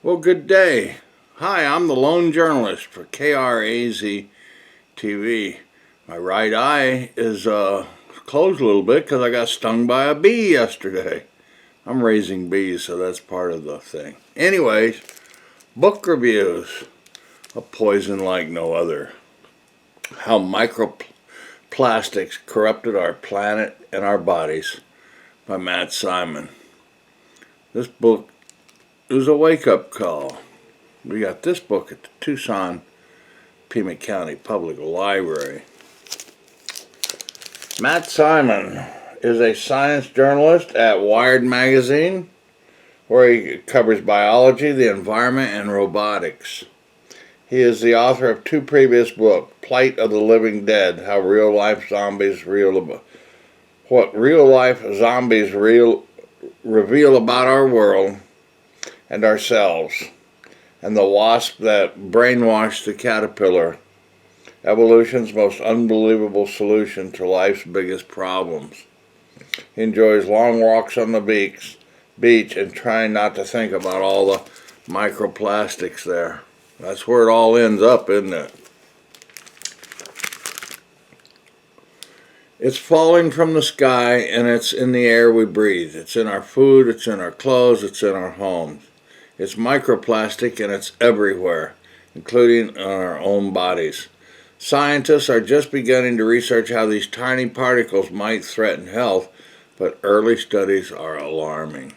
Well, good day. Hi, I'm the lone journalist for KRAZ TV. My right eye is closed a little bit because I got stung by a bee yesterday. I'm raising bees, so that's part of the thing. Anyways, book reviews. A poison like no other. How microplastics corrupted our planet and our bodies by Matt Simon. This book is a wake-up call. We got this book at the Tucson-Pima County Public Library. Matt Simon is a science journalist at Wired magazine, where he covers biology, the environment, and robotics. He is the author of two previous books, Plight of the Living Dead, What Real Life Zombies Reveal About Our World and Ourselves, and The Wasp That Brainwashed the Caterpillar, Evolution's Most Unbelievable Solution to Life's Biggest Problems. He enjoys long walks on the beach and trying not to think about all the microplastics there. That's where it all ends up, isn't it? It's falling from the sky, and it's in the air we breathe. It's in our food, it's in our clothes, it's in our homes. It's microplastic, and it's everywhere, including in our own bodies. Scientists are just beginning to research how these tiny particles might threaten health, but early studies are alarming.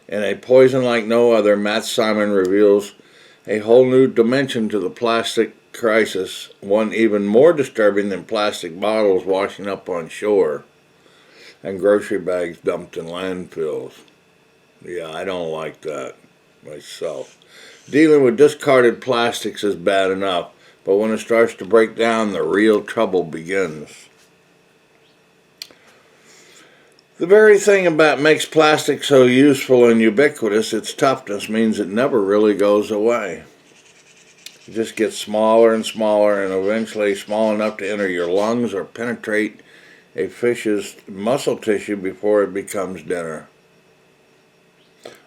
In A Poison Like No Other, Matt Simon reveals a whole new dimension to the plastic crisis, one even more disturbing than plastic bottles washing up on shore and grocery bags dumped in landfills. Yeah, I don't like that myself. Dealing with discarded plastics is bad enough, but when it starts to break down, the real trouble begins. The very thing about makes plastic so useful and ubiquitous, its toughness means it never really goes away. It just gets smaller and smaller, and eventually small enough to enter your lungs or penetrate a fish's muscle tissue before it becomes dinner.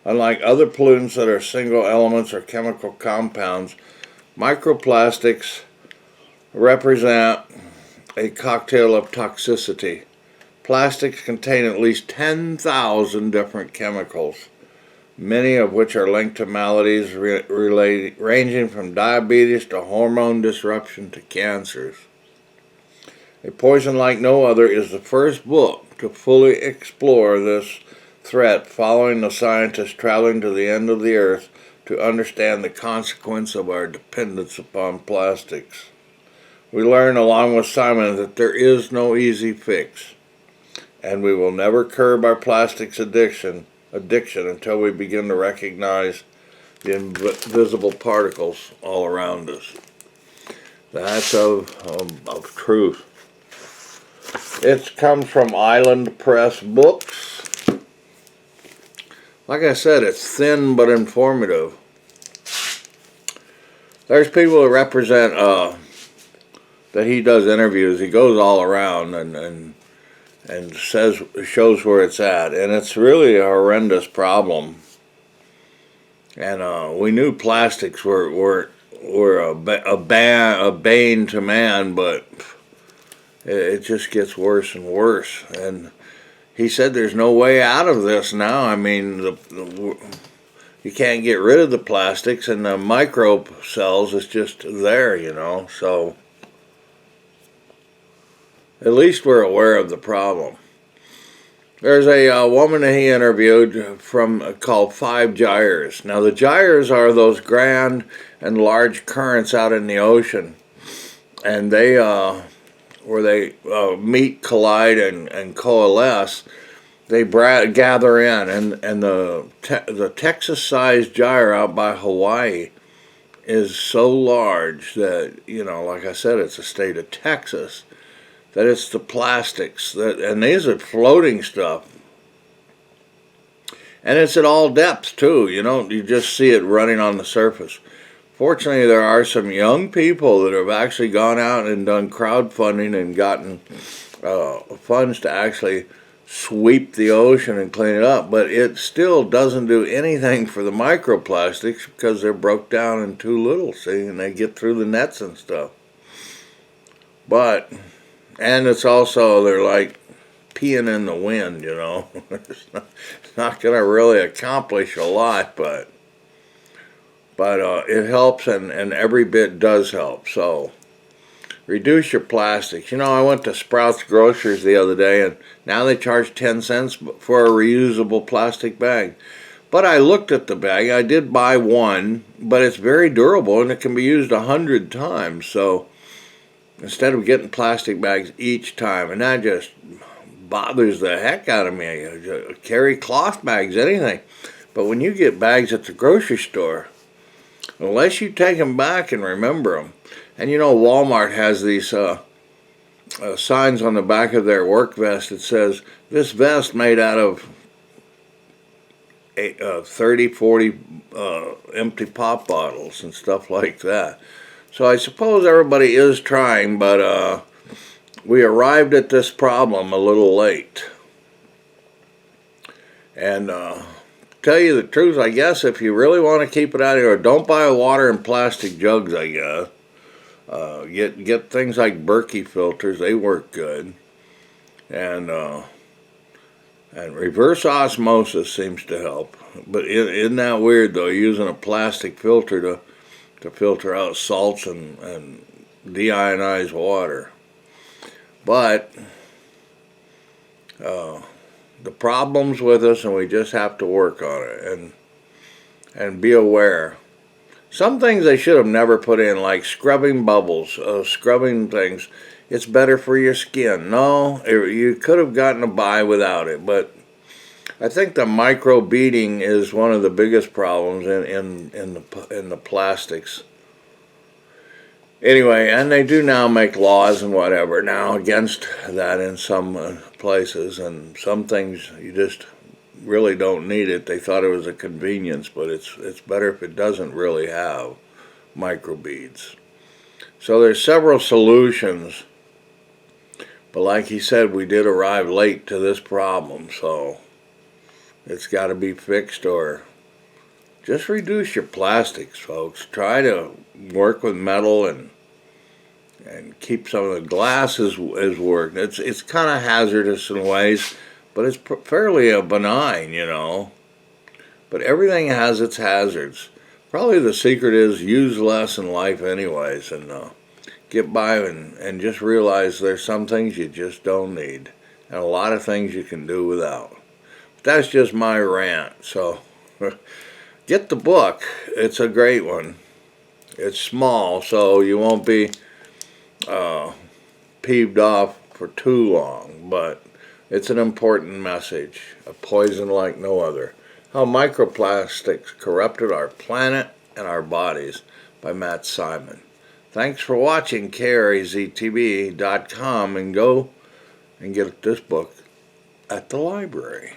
Unlike other pollutants that are single elements or chemical compounds, microplastics represent a cocktail of toxicity. Plastics contain at least 10,000 different chemicals, many of which are linked to maladies ranging from diabetes to hormone disruption to cancers. A Poison Like No Other is the first book to fully explore this threat, following the scientists traveling to the end of the earth to understand the consequence of our dependence upon plastics. We learn, along with Simon, that there is no easy fix, and we will never curb our plastics addiction until we begin to recognize the invisible particles all around us. That's of truth. It comes from Island Press Books. Like I said, it's thin but informative. There's people that represent that he does interviews. He goes all around and shows where it's at, and it's really a horrendous problem. And we knew plastics were a bane to man, but it just gets worse and worse. And he said there's no way out of this now. I mean, you can't get rid of the plastics, and the micro cells is just there, so at least we're aware of the problem. There's a woman that he interviewed called Five Gyres. Now, the gyres are those grand and large currents out in the ocean, and they where they meet, collide, and coalesce. They gather in, and the Texas-sized gyre out by Hawaii is so large that, like I said, it's the state of Texas, that it's the plastics, and these are floating stuff. And it's at all depths, too. You just see it running on the surface. Fortunately, there are some young people that have actually gone out and done crowdfunding and gotten funds to actually sweep the ocean and clean it up, but it still doesn't do anything for the microplastics because they're broke down in too little, see, and they get through the nets and stuff. But, and it's also, they're like peeing in the wind, you know. It's not going to really accomplish a lot, but it helps, and every bit does help. So reduce your plastics. You know, I went to Sprouts Grocers the other day, and now they charge 10 cents for a reusable plastic bag. But I looked at the bag. I did buy one, but it's very durable, and it can be used 100 times. So instead of getting plastic bags each time, and that just bothers the heck out of me. Carry cloth bags, anything. But when you get bags at the grocery store, unless you take them back and remember them, and you know Walmart has these signs on the back of their work vest that says, this vest made out of 30, 40 empty pop bottles and stuff like that. So I suppose everybody is trying, but we arrived at this problem a little late. And tell you the truth, I guess, if you really want to keep it out of here, don't buy water in plastic jugs, I guess. Get things like Berkey filters, they work good. And reverse osmosis seems to help. But isn't that weird, though, using a plastic filter to filter out salts and deionized water. But the problem's with us, and we just have to work on it and be aware. Some things they should have never put in, like scrubbing bubbles, scrubbing things. It's better for your skin. No, you could have gotten by without it, but I think the micro beading is one of the biggest problems in the plastics. Anyway, and they do now make laws and whatever now against that in some places, and some things you just really don't need it. They thought it was a convenience, but it's better if it doesn't really have microbeads. So there's several solutions, but like he said, we did arrive late to this problem, so it's got to be fixed, or just reduce your plastics, folks. Try to work with metal and keep some of the glass as working. It's kind of hazardous in ways, but it's fairly benign, you know. But everything has its hazards. Probably the secret is use less in life anyways, and get by and just realize there's some things you just don't need, and a lot of things you can do without. But that's just my rant, so get the book. It's a great one. It's small, so you won't be peeved off for too long, but it's an important message, a poison like no other. How Microplastics Corrupted Our Planet and Our Bodies by Matt Simon. Thanks for watching KRAZTV.com, and go and get this book at the library.